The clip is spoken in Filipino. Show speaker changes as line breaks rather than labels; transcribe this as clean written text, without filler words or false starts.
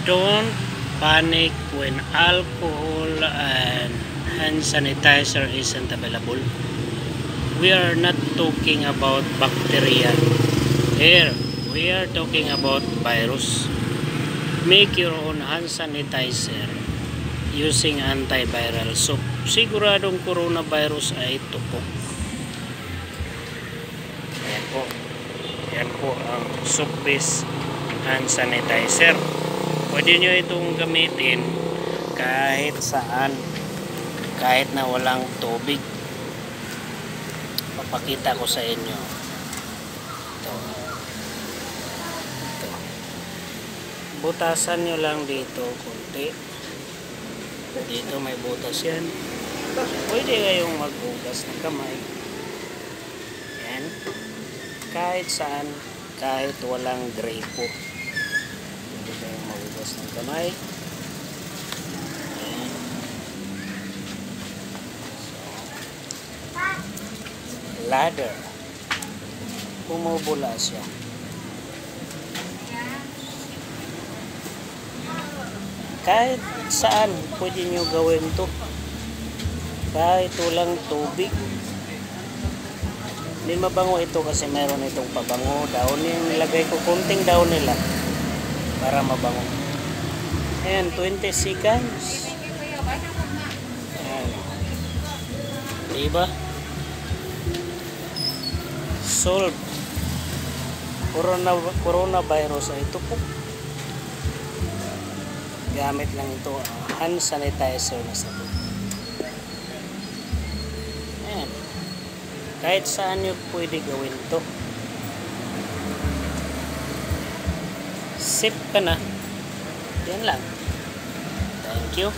Don't panic when alcohol and hand sanitizer isn't available. We are not talking about bacteria. Here, we are talking about virus. Make your own hand sanitizer using antiviral soap. Siguradong coronavirus ay tupok. Ayan po. Ayan po ang soap-based hand sanitizer. Pwede nyo itong gamitin kahit saan, kahit na walang tubig. Papakita ko sa inyo. Ito. Butasan nyo lang dito kunti. Dito may butas yan. Pwede kayong maghugas ng kamay. Yan. Kahit saan, kahit walang gripo. Pwede kayong maghugas ng kamay. Yan. Ladder. Bumubula siya. Kahit saan pwede nyo gawin to. Kahit walang tubig. Hindi mabango ito kasi meron itong pabango. Daon yung nilagay ko. Kunting daon nila para mabango. Ayan, 20 seconds. Ayan. Diba? Solve. Coronavirus ay ito po. Gamit lang ito ang hand sanitizer na sabon. Ayan. Kahit saan nyo pwede gawin ito. Sip ka na. Yan lang. Thank you.